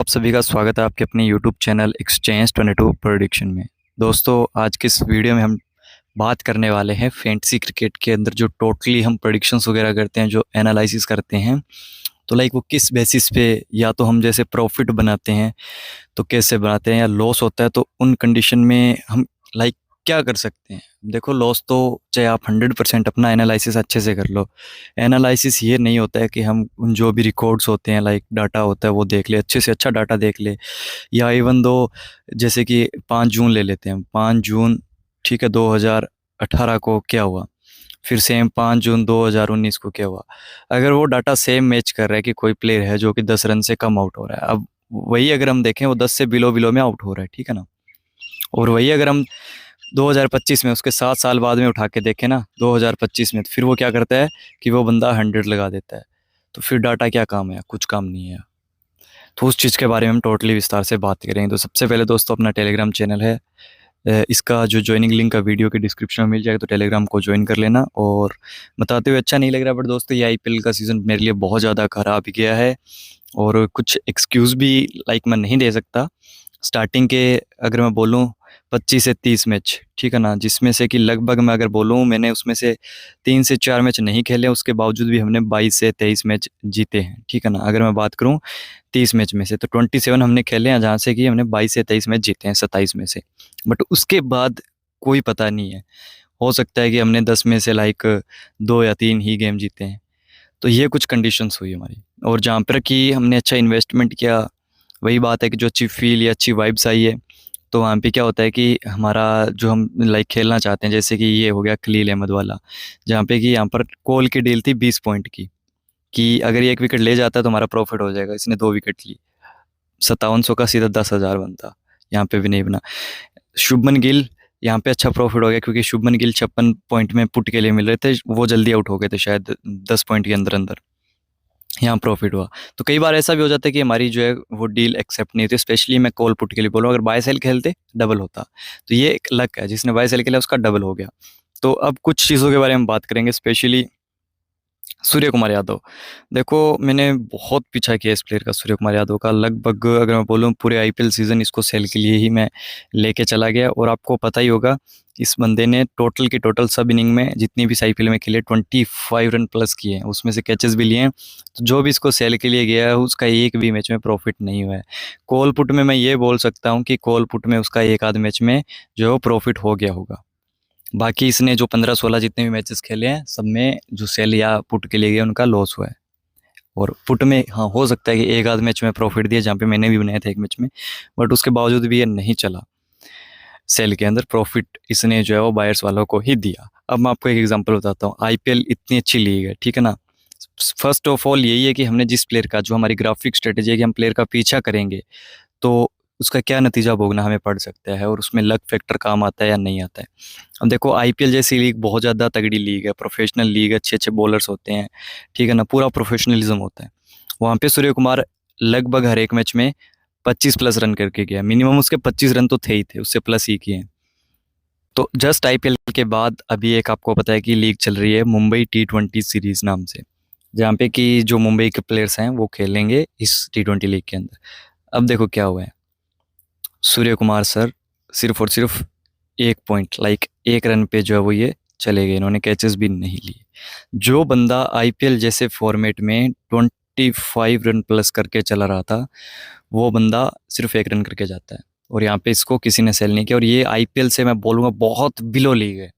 आप सभी का स्वागत है आपके अपने यूट्यूब चैनल एक्सचेंज 22 प्रोडिक्शन में। दोस्तों, आज के इस वीडियो में हम बात करने वाले हैं फैंटेसी क्रिकेट के अंदर जो टोटली हम प्रेडिक्शंस वगैरह करते हैं, जो एनालिसिस करते हैं, तो लाइक वो किस बेसिस पे, या तो हम जैसे प्रॉफिट बनाते हैं तो कैसे बनाते हैं, या लॉस होता है तो उन कंडीशन में हम लाइक क्या कर सकते हैं। देखो, लॉस तो चाहे आप 100% अपना एनालिसिस अच्छे से कर लो, एनालिसिस ये नहीं होता है कि हम उन जो भी रिकॉर्ड्स होते हैं, लाइक डाटा होता है वो देख ले, अच्छे से अच्छा डाटा देख ले, या इवन दो जैसे कि 5 जून ले लेते हैं, 5 जून ठीक है 2018 को क्या हुआ, फिर सेम 5 जून 2019 को क्या हुआ। अगर वो डाटा सेम मैच कर रहा है कि कोई प्लेयर है जो कि 10 रन से कम आउट हो रहा है, अब वही अगर हम देखें वो 10 से बिलो बिलो में आउट हो रहा है, ठीक है ना, और वही अगर हम 2025 में उसके 7 साल बाद में उठा के देखें ना 2025 में, तो फिर वो क्या करता है कि वो बंदा 100 लगा देता है। तो फिर डाटा क्या काम है? कुछ काम नहीं है। तो उस चीज़ के बारे में हम टोटली विस्तार से बात करेंगे। तो सबसे पहले दोस्तों, अपना टेलीग्राम चैनल है, इसका जो ज्वाइनिंग लिंक का वीडियो के डिस्क्रिप्शन में मिल जाएगा, तो टेलीग्राम को ज्वाइन कर लेना। और बताते हुए अच्छा नहीं लग रहा, बट दोस्तों ये आईपीएल का सीज़न मेरे लिए बहुत ज़्यादा ख़राब गया है, और कुछ एक्सक्यूज़ भी लाइक मैं नहीं दे सकता। स्टार्टिंग के अगर मैं बोलूँ 25 से 30 मैच, ठीक है ना, जिसमें से कि लगभग मैं अगर बोलूँ मैंने उसमें से 3 से 4 मैच नहीं खेले, उसके बावजूद भी हमने 22 से 23 मैच जीते हैं, ठीक है ना। अगर मैं बात करूँ 30 मैच में से, तो 27 हमने खेले हैं, जहाँ से कि हमने 22 से 23 मैच जीते हैं 27 में से। बट उसके बाद कोई पता नहीं है, हो सकता है कि हमने 10 में से लाइक 2 या 3 ही गेम जीते हैं। तो ये कुछ कंडीशंस हुई हमारी, और जहाँ पर कि हमने अच्छा इन्वेस्टमेंट किया, वही बात है कि जो अच्छी फील या अच्छी वाइब्स आई है, तो वहाँ पे क्या होता है कि हमारा जो हम लाइक खेलना चाहते हैं, जैसे कि ये हो गया खलील अहमद वाला, जहाँ पे कि यहाँ पर कॉल की डील थी 20 पॉइंट की, कि अगर ये एक विकेट ले जाता है तो हमारा प्रॉफिट हो जाएगा। इसने 2 विकेट ली, 5700 का सीधा 10,000 बनता, यहाँ पे भी नहीं बना। शुभमन गिल, यहाँ पे अच्छा प्रॉफिट हो गया, क्योंकि शुभमन गिल 56 पॉइंट में पुट के लिए मिल रहे थे, वो जल्दी आउट हो गए थे शायद 10 पॉइंट के अंदर अंदर, यहाँ प्रॉफिट हुआ। तो कई बार ऐसा भी हो जाता है कि हमारी जो है वो डील एक्सेप्ट नहीं होती, स्पेशली मैं कॉल पुट के लिए बोल रहा हूँ, अगर बाय सेल खेलते डबल होता। तो ये एक लक है, जिसने बाय सेल खेला उसका डबल हो गया। तो अब कुछ चीज़ों के बारे में बात करेंगे, स्पेशली सूर्य कुमार यादव। देखो, मैंने बहुत पीछा किया इस प्लेयर का, सूर्य कुमार यादव का। लगभग अगर मैं बोलूँ पूरे आईपीएल सीज़न इसको सेल के लिए ही मैं लेके चला गया, और आपको पता ही होगा इस बंदे ने टोटल की टोटल सब इनिंग में जितनी भी आईपीएल में खेले 25 रन प्लस किए हैं, उसमें से कैचेस भी लिए हैं। तो जो भी इसको सेल के लिए गया है उसका एक भी मैच में प्रॉफिट नहीं हुआ है। कॉल पुट में मैं ये बोल सकता हूँ कि कॉल पुट में उसका एक आध मैच में जो है वो प्रॉफिट हो गया होगा। बाकी इसने जो 15-16 जितने भी मैचेस खेले हैं, सब में जो सेल या पुट के लिए गए उनका लॉस हुआ है। और पुट में हाँ, हो सकता है कि एक आध मैच में प्रॉफिट दिया, जहाँ पे मैंने भी बनाया था एक मैच में, बट उसके बावजूद भी ये नहीं चला। सेल के अंदर प्रॉफिट इसने जो है वो बायर्स वालों को ही दिया। अब मैं आपको एक एग्जांपल बताता हूँ। आईपीएल इतनी अच्छी लीग है, ठीक है ना। फर्स्ट ऑफ ऑल यही है कि हमने जिस प्लेयर का, जो हमारी ग्राफिक स्ट्रेटेजी है कि हम प्लेयर का पीछा करेंगे, तो उसका क्या नतीजा भोगना हमें पड़ सकता है, और उसमें लक फैक्टर काम आता है या नहीं आता है। अब देखो, आईपीएल जैसी लीग बहुत ज़्यादा तगड़ी लीग है, प्रोफेशनल लीग, अच्छे अच्छे बॉलर्स होते हैं, ठीक है ना, पूरा प्रोफेशनलिज्म होता है। वहाँ पे सूर्य कुमार लगभग हर एक मैच में 25 प्लस रन करके गया, मिनिमम उसके 25 रन तो थे ही थे, उससे प्लस ही किए हैं। तो जस्ट आईपीएल के बाद अभी एक आपको पता है कि लीग चल रही है मुंबई T20 सीरीज नाम से, जहाँ पे कि जो मुंबई के प्लेयर्स हैं वो खेलेंगे इस T20 लीग के अंदर। अब देखो क्या हुआ है, सूर्य कुमार सर सिर्फ और सिर्फ 1 पॉइंट लाइक 1 रन पे जो है वो ये चले गए, इन्होंने कैचेस भी नहीं लिए। जो बंदा आईपीएल जैसे फॉर्मेट में 25 रन प्लस करके चला रहा था, वो बंदा सिर्फ 1 रन करके जाता है, और यहाँ पे इसको किसी ने सेल नहीं किया। और ये आईपीएल से मैं बोलूँगा बहुत बिलो लीग है,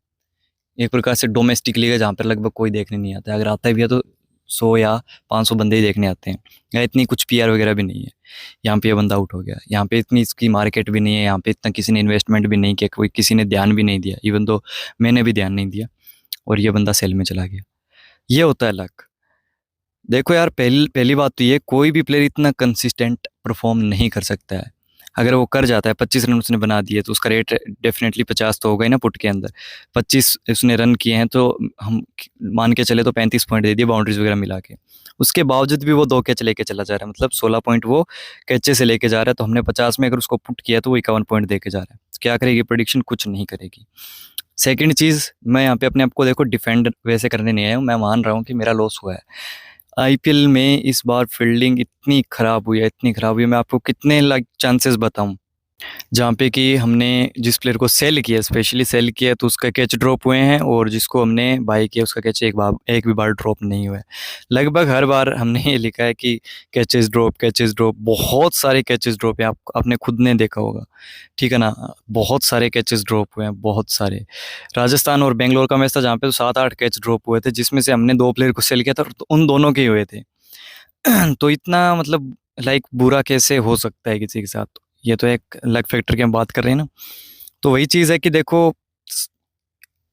एक प्रकार से डोमेस्टिक लीग है, जहाँ पर लगभग कोई देखने नहीं आता है। अगर आता भी है तो 100 या 500 बंदे ही देखने आते हैं, या इतनी कुछ पीआर वगैरह भी नहीं है। यहाँ पे ये बंदा आउट हो गया, यहाँ पे इतनी इसकी मार्केट भी नहीं है, यहाँ पे इतना किसी ने इन्वेस्टमेंट भी नहीं किया, कोई किसी ने ध्यान भी नहीं दिया, इवन तो मैंने भी ध्यान नहीं दिया, और ये बंदा सेल में चला गया। ये होता है लक। देखो यार, पहली पहली बात तो ये, कोई भी प्लेयर इतना कंसिस्टेंट परफॉर्म नहीं कर सकता है। अगर वो कर जाता है, 25 रन उसने बना दिए, तो उसका रेट डेफिनेटली 50 तो होगा ही ना पुट के अंदर। 25 उसने रन किए हैं, तो हम मान के चले तो 35 पॉइंट दे दिए बाउंड्रीज वगैरह मिला के। उसके बावजूद भी वो 2 कैच लेके चला जा रहा है, मतलब 16 पॉइंट वो कैचे से लेके जा रहा है। तो हमने 50 में अगर उसको पुट किया तो वो 51 पॉइंट दे के जा रहा है। तो क्या करेगी प्रेडिक्शन? कुछ नहीं करेगी। सेकंड चीज़, मैं यहाँ पे अपने आप को देखो डिफेंड वैसे करने नहीं आया हूँ, मैं मान रहा हूँ कि मेरा लॉस हुआ है। आईपीएल में इस बार फील्डिंग इतनी ख़राब हुई है, इतनी ख़राब हुई है, मैं आपको कितने लाइक चांसेस बताऊँ। जहाँ पे कि हमने जिस प्लेयर को सेल किया, स्पेशली सेल किया, तो उसका कैच ड्रॉप हुए हैं, और जिसको हमने बाय किया उसका कैच एक भी बार ड्रॉप नहीं हुआ है। लगभग हर बार हमने ये लिखा है कि कैचेस ड्रॉप, बहुत सारे कैचेस ड्रॉप है, आपने खुद ने देखा होगा, ठीक है ना? बहुत सारे कैचेस ड्रॉप हुए हैं, बहुत सारे। राजस्थान और बेंगलोर का मैच था जहाँ पे तो 7-8 कैच ड्रॉप हुए थे, जिसमें से हमने 2 प्लेयर को सेल किया था और उन दोनों के ही हुए थे। तो इतना मतलब लाइक बुरा कैसे हो सकता है किसी के साथ? ये तो एक लक फैक्टर की हम बात कर रहे हैं ना। तो वही चीज़ है कि देखो,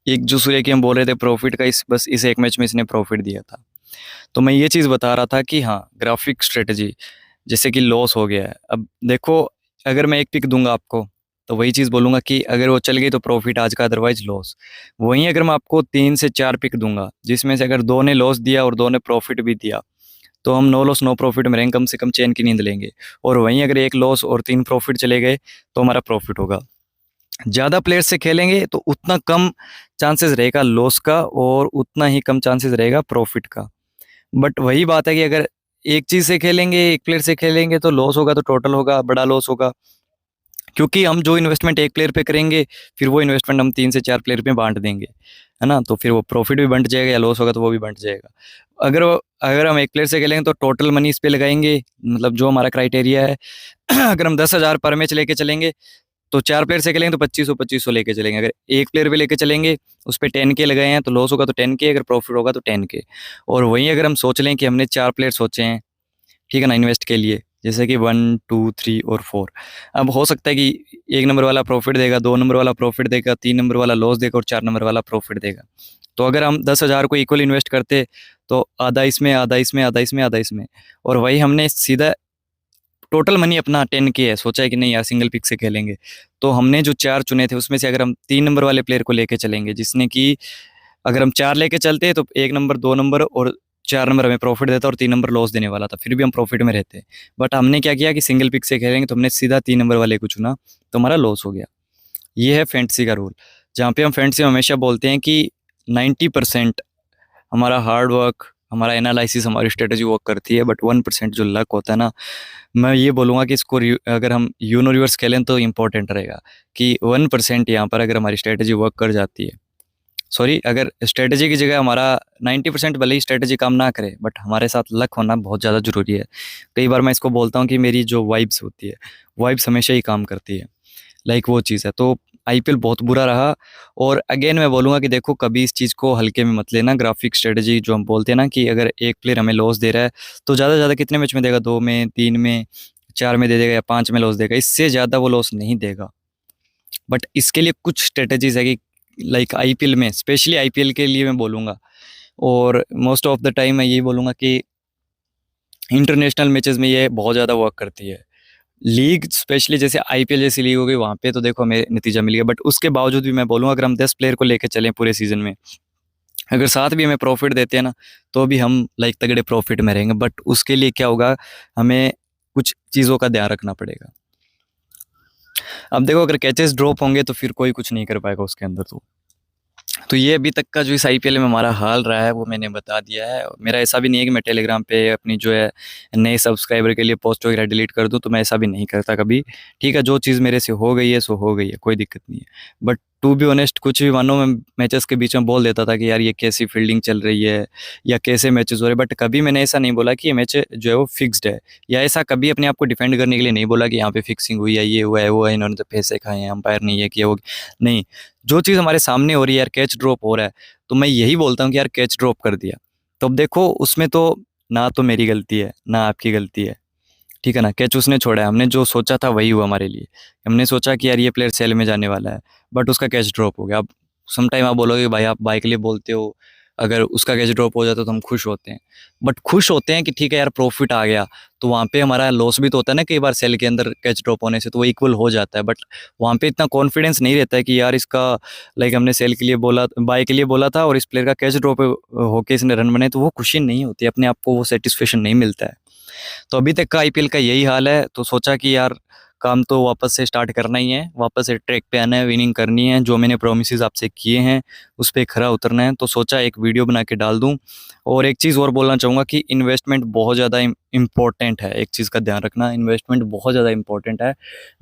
एक जो सूर्य की हम बोल रहे थे प्रॉफिट का, इस बस इस एक मैच में इसने प्रॉफिट दिया था। तो मैं ये चीज़ बता रहा था कि हाँ, ग्राफिक स्ट्रेटजी जैसे कि लॉस हो गया है। अब देखो, अगर मैं एक पिक दूंगा आपको, तो वही चीज़ बोलूंगा कि अगर वो चल गई तो प्रॉफिट आज का, अदरवाइज लॉस। वहीं अगर मैं आपको 3 से 4 पिक दूंगा, जिसमें से अगर 2 ने लॉस दिया और 2 ने प्रॉफिट भी दिया, तो हम नो लॉस नो प्रॉफिट में रहेंगे, कम से कम चैन की नींद लेंगे। और वहीं अगर 1 लॉस और 3 प्रॉफिट चले गए, तो हमारा प्रॉफिट होगा। ज़्यादा प्लेयर्स से खेलेंगे तो उतना कम चांसेस रहेगा लॉस का, और उतना ही कम चांसेस रहेगा प्रॉफिट का। बट वही बात है कि अगर एक चीज़ से खेलेंगे, एक प्लेयर से खेलेंगे, तो लॉस होगा, तो टोटल होगा, बड़ा लॉस होगा। क्योंकि हम जो इन्वेस्टमेंट एक प्लेयर पे करेंगे, फिर वो इन्वेस्टमेंट हम 3 से 4 प्लेयर पे बाँट देंगे, है ना? तो फिर वो प्रॉफिट भी बँट जाएगा, या लॉस होगा तो वो भी बँट जाएगा। अगर हम एक प्लेयर से खेलेंगे तो टोटल मनी इस पे लगाएँगे, मतलब जो हमारा क्राइटेरिया है। अगर हम 10,000 पर मैच लेके चलेंगे, तो 4 प्लेयर से खेलेंगे तो 2500 लेके चलेंगे। अगर एक प्लेयर पे लेके चलेंगे, उस पे 10 के लगाए हैं, तो लॉस होगा तो 10 के, अगर प्रॉफिट होगा तो 10 के। और वहीं अगर हम सोच लें कि हमने 4 प्लेयर सोचे हैं, ठीक है ना, इन्वेस्ट के लिए, जैसे कि 1, 2, 3 और 4। अब हो सकता है कि 1 नंबर वाला प्रॉफिट देगा, 2 नंबर वाला प्रॉफिट देगा, 3 नंबर वाला लॉस देगा और 4 नंबर वाला प्रॉफिट देगा। तो अगर हम 10,000 को इक्वल इन्वेस्ट करते, तो आधा इसमें, आधा इसमें, आधा इसमें, आधा इसमें, और वही हमने सीधा टोटल मनी अपना 10 के है, सोचा है कि नहीं यार सिंगल पिक से खेलेंगे। तो हमने जो 4 चुने थे, उसमें से अगर हम 3 नंबर वाले प्लेयर को लेके चलेंगे, जिसने कि अगर हम 4 लेके चलते, तो 1 नंबर, 2 नंबर और 4 नंबर हमें प्रॉफिट देता और 3 नंबर लॉस देने वाला था, फिर भी हम प्रॉफिट में रहते। बट हमने क्या किया कि सिंगल पिक से खेलेंगे, तो हमने सीधा 3 नंबर वाले को चुना, तो हमारा लॉस हो गया। ये है फैंटेसी का रूल, जहाँ पे हम फैंटेसी में हमेशा बोलते हैं कि 90% हमारा हार्ड वर्क, हमारा एनालिसिस, हमारी स्ट्रेटजी वर्क करती है, बट 1% जो लक होता है ना, मैं ये बोलूँगा कि इसको अगर हम यूनो रिवर्स खेलें तो इम्पोर्टेंट रहेगा कि 1% यहाँ पर अगर हमारी स्ट्रेटजी वर्क कर जाती है, सॉरी, अगर स्ट्रेटजी की जगह हमारा 90% भले ही स्ट्रेटजी काम ना करे, बट हमारे साथ लक होना बहुत ज़्यादा ज़रूरी है। कई बार मैं इसको बोलता हूँ कि मेरी जो वाइब्स होती है, वाइब्स हमेशा ही काम करती है, लाइक वो चीज़ है। तो आईपीएल बहुत बुरा रहा, और अगेन मैं बोलूँगा कि देखो, कभी इस चीज़ को हल्के में मत लेना। ग्राफिक स्ट्रेटजी जो हम बोलते हैं ना, कि अगर एक प्लेयर हमें लॉस दे रहा है, तो ज़्यादा से ज़्यादा कितने मैच में देगा? 2 में, 3 में, 4 में दे देगा, या 5 में लॉस देगा, इससे ज़्यादा वो लॉस नहीं देगा। बट इसके लिए कुछ स्ट्रेटजीज़ है कि लाइक आईपीएल में, स्पेशली आईपीएल के लिए मैं बोलूँगा, और मोस्ट ऑफ द टाइम मैं यही बोलूँगा कि इंटरनेशनल मैचेस में ये बहुत ज़्यादा वर्क करती है। लीग स्पेशली जैसे आईपीएल जैसी लीग हो गई, वहाँ पे तो देखो हमें नतीजा मिल गया, बट उसके बावजूद भी मैं बोलूँगा, अगर हम 10 प्लेयर को लेके चलें पूरे सीज़न में, अगर साथ भी हमें प्रॉफिट देते हैं ना, तो भी हम लाइक तगड़े प्रॉफिट में रहेंगे। बट उसके लिए क्या होगा, हमें कुछ चीज़ों का ध्यान रखना पड़ेगा। अब देखो, अगर कैचेस ड्रॉप होंगे तो फिर कोई कुछ नहीं कर पाएगा उसके अंदर। तो ये अभी तक का जो इस आईपीएल में हमारा हाल रहा है, वो मैंने बता दिया है। मेरा ऐसा भी नहीं है कि मैं टेलीग्राम पे अपनी जो है नए सब्सक्राइबर के लिए पोस्ट वगैरह डिलीट कर दूँ, तो मैं ऐसा भी नहीं करता कभी। ठीक है, जो चीज़ मेरे से हो गई है सो हो गई है, कोई दिक्कत नहीं है। बट टू बी ऑनेस्ट, कुछ भी मानो, मैं मैचेस के बीच में बोल देता था कि यार ये कैसी फील्डिंग चल रही है, या कैसे मैचेस हो रहे हैं, बट कभी मैंने ऐसा नहीं बोला कि ये मैच जो है वो फिक्स्ड है, या ऐसा कभी अपने आप को डिफेंड करने के लिए नहीं बोला कि यहाँ पे फिक्सिंग हुई है, ये हुआ है, वो है, इन्होंने तो पैसे खाए हैं, अंपायर ने ये किया, वो नहीं। जो चीज़ हमारे सामने हो रही है यार, कैच ड्रॉप हो रहा है, तो मैं यही बोलता हूँ कि यार कैच ड्रॉप कर दिया। तो अब देखो, उसमें तो ना तो मेरी गलती है, ना आपकी गलती है, ठीक है ना? कैच उसने छोड़ा है, हमने जो सोचा था वही हुआ हमारे लिए। हमने सोचा कि यार ये प्लेयर सेल में जाने वाला है, बट उसका कैच ड्रॉप हो गया। अब सम टाइम आप बोलोगे भाई आप बाय के लिए बोलते हो, अगर उसका कैच ड्रॉप हो जाता तो हम खुश होते हैं। बट खुश होते हैं कि ठीक है यार प्रॉफिट आ गया, तो वहाँ पे हमारा लॉस भी तो होता है ना कई बार सेल के अंदर कैच ड्रॉप होने से, तो वो इक्वल हो जाता है। बट वहाँ पे इतना कॉन्फिडेंस नहीं रहता है कि यार इसका लाइक हमने सेल के लिए बोला, बाय के लिए बोला था, और इस प्लेयर का कैच ड्रॉप होके इसने रन बनाए, तो वो खुशी नहीं होती, अपने आप को वो सेटिस्फेक्शन नहीं मिलता है। तो अभी तक का आईपीएल का यही हाल है, तो सोचा कि यार काम तो वापस से स्टार्ट करना ही है, वापस से ट्रैक पे आना है, विनिंग करनी है, जो मैंने प्रोमिसेस आपसे किए हैं उस पे खरा उतरना है। तो सोचा एक वीडियो बना के डाल दूं। और एक चीज़ और बोलना चाहूँगा कि इन्वेस्टमेंट बहुत ज़्यादा इम्पोर्टेंट है। एक चीज़ का ध्यान रखना, इन्वेस्टमेंट बहुत ज़्यादा इम्पोर्टेंट है।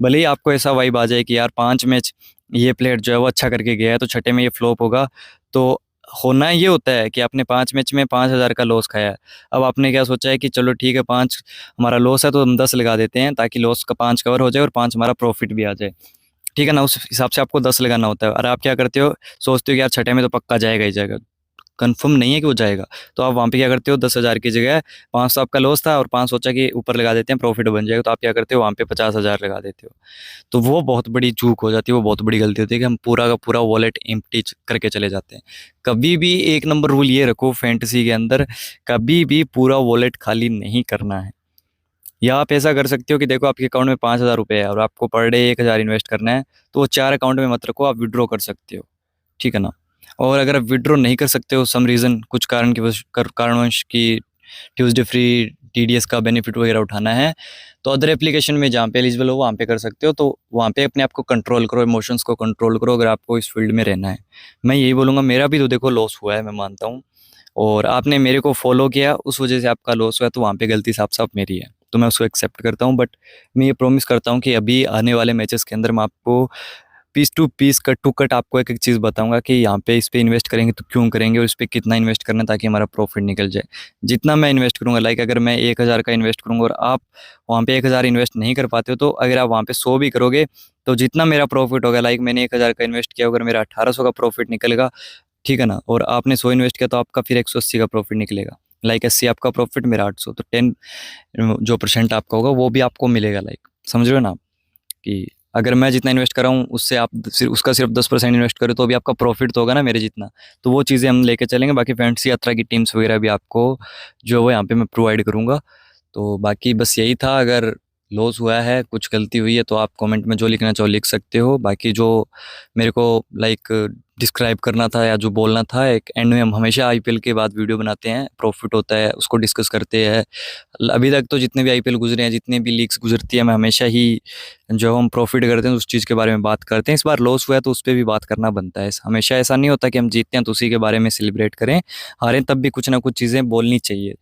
भले ही आपको ऐसा वाइब आ जाए कि यार 5 मैच ये प्लेयर जो है वो अच्छा करके गया है, तो छठे में ये फ्लॉप होगा, तो होना ये होता है कि आपने 5 मैच में 5,000 का लॉस खाया है। अब आपने क्या सोचा है कि चलो ठीक है, 5 हमारा लॉस है तो हम 10 लगा देते हैं, ताकि लॉस का 5 कवर हो जाए और 5 हमारा प्रॉफिट भी आ जाए। ठीक है ना? उस हिसाब से आपको 10 लगाना होता है। और आप क्या करते हो, सोचते हो कि यार छठे में तो पक्का जाएगा ही जाएगा। कन्फर्म नहीं है कि वो जाएगा, तो आप वहाँ पे क्या करते हो, 10,000 की जगह 5 तो आपका लॉस था और 5 सोचा कि ऊपर लगा देते हैं, प्रॉफिट बन जाएगा, तो आप क्या करते हो, वहाँ पे 50,000 लगा देते हो। तो वो बहुत बड़ी चूक हो जाती है, वो बहुत बड़ी गलती होती है कि हम पूरा का पूरा वॉलेट एम्प्टी करके चले जाते हैं। कभी भी एक नंबर रूल ये रखो फैंटेसी के अंदर, कभी भी पूरा वॉलेट खाली नहीं करना है। या आप ऐसा कर सकते हो कि देखो आपके अकाउंट में 5,000 रुपये है और आपको पर डे 1,000 इन्वेस्ट करना है, तो वो 4 अकाउंट में मत रखो, आप विड्रॉ कर सकते हो। ठीक है ना? और अगर आप विड्रॉ नहीं कर सकते हो सम रीज़न, कुछ कारण की कारणवश कि ट्यूसडे फ्री टीडीएस का बेनिफिट वगैरह उठाना है, तो अदर एप्लीकेशन में जहाँ पे एलिजिबल हो वहाँ पे कर सकते हो। तो वहाँ पे अपने आप को कंट्रोल करो, इमोशंस को कंट्रोल करो, अगर आपको इस फील्ड में रहना है। मैं यही बोलूँगा, मेरा भी तो देखो लॉस हुआ है, मैं मानता हूँ, और आपने मेरे को फॉलो किया, उस वजह से आपका लॉस हुआ है, तो वहाँ पे गलती साफ साफ मेरी है, तो मैं उसको एक्सेप्ट करता हूँ। बट मैं ये प्रॉमिस करता हूँ कि अभी आने वाले मैचेस के अंदर मैं आपको piece to piece, cut to cut आपको एक एक चीज़ बताऊंगा कि यहाँ पे इस पे इन्वेस्ट करेंगे तो क्यों करेंगे और इस पे कितना इन्वेस्ट करना है ताकि हमारा प्रॉफिट निकल जाए। जितना मैं इन्वेस्ट करूँगा, लाइक अगर मैं 1,000 का इन्वेस्ट करूँगा और आप वहाँ पे 1,000 इन्वेस्ट नहीं कर पाते हो, तो अगर आप वहाँ पे 100 भी करोगे, तो जितना मेरा प्रॉफिट होगा, लाइक मैंने 1,000 का इन्वेस्ट किया, अगर मेरा 1,800 का प्रॉफिट निकलेगा, ठीक है ना, और आपने 100 इन्वेस्ट किया, तो आपका फिर 180 का प्रॉफिट निकलेगा। लाइक 80 आपका प्रॉफिट, मेरा 800, तो 10 जो परसेंट आपका होगा वो भी आपको मिलेगा। लाइक समझ रहे हो ना आप, कि अगर मैं जितना इन्वेस्ट कर रहा हूँ उससे आप उसका सिर्फ 10% इन्वेस्ट करो, तो भी आपका प्रॉफिट तो होगा ना मेरे जितना। तो वो चीज़ें हम लेके चलेंगे। बाकी फैंटेसी यात्रा की टीम्स वगैरह भी आपको जो है वो यहाँ पे मैं प्रोवाइड करूँगा। तो बाकी बस यही था। अगर लॉस हुआ है, कुछ गलती हुई है, तो आप कमेंट में जो लिखना चाहो लिख सकते हो। बाकी जो मेरे को लाइक डिस्क्राइब करना था या जो बोलना था, एक एंड में हम हमेशा आईपीएल के बाद वीडियो बनाते हैं, प्रॉफिट होता है उसको डिस्कस करते हैं। अभी तक तो जितने भी आईपीएल गुजरे हैं, जितनी भी लीग्स गुजरती है, मैं हमेशा ही जो हम प्रॉफिट करते हैं उस चीज़ के बारे में बात करते हैं। इस बार लॉस हुआ है तो उस पर भी बात करना बनता है। हमेशा ऐसा नहीं होता कि हम जीतते हैं तो उसी के बारे में सेलिब्रेट करें, हारें तब भी कुछ ना कुछ चीज़ें बोलनी चाहिए,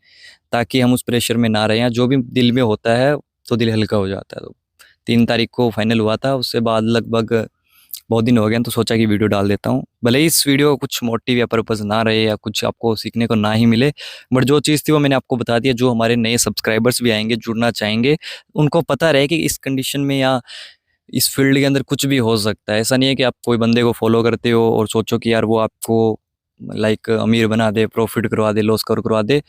ताकि हम उस प्रेशर में ना रहें। जो भी दिल में होता है तो दिल हल्का हो जाता है। तो 3 तारीख को फाइनल हुआ था, उसके बाद लगभग बहुत दिन हो गए हैं, तो सोचा कि वीडियो डाल देता हूँ। भले ही इस वीडियो का कुछ मोटिव या पर्पज़ ना रहे या कुछ आपको सीखने को ना ही मिले, बट जो चीज़ थी वो मैंने आपको बता दिया। जो हमारे नए सब्सक्राइबर्स भी आएँगे, जुड़ना चाहेंगे, उनको पता रहे कि इस कंडीशन में या इस फील्ड के अंदर कुछ भी हो सकता है। ऐसा नहीं है कि आप कोई बंदे को फॉलो करते हो और सोचो कि यार वो आपको लाइक अमीर बना दे, प्रॉफिट करवा दे, लॉस कवर करवा दे।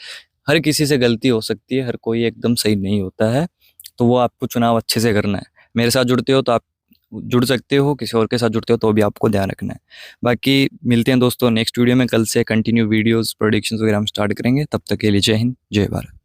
हर किसी से गलती हो सकती है, हर कोई एकदम सही नहीं होता है। तो वो आपको चुनाव अच्छे से करना है। मेरे साथ जुड़ते हो तो आप जुड़ सकते हो, किसी और के साथ जुड़ते हो तो भी आपको ध्यान रखना है। बाकी मिलते हैं दोस्तों नेक्स्ट वीडियो में। कल से कंटिन्यू वीडियोज़, प्रेडिक्शंस वगैरह हम स्टार्ट करेंगे। तब तक के लिए जय हिंद, जय भारत।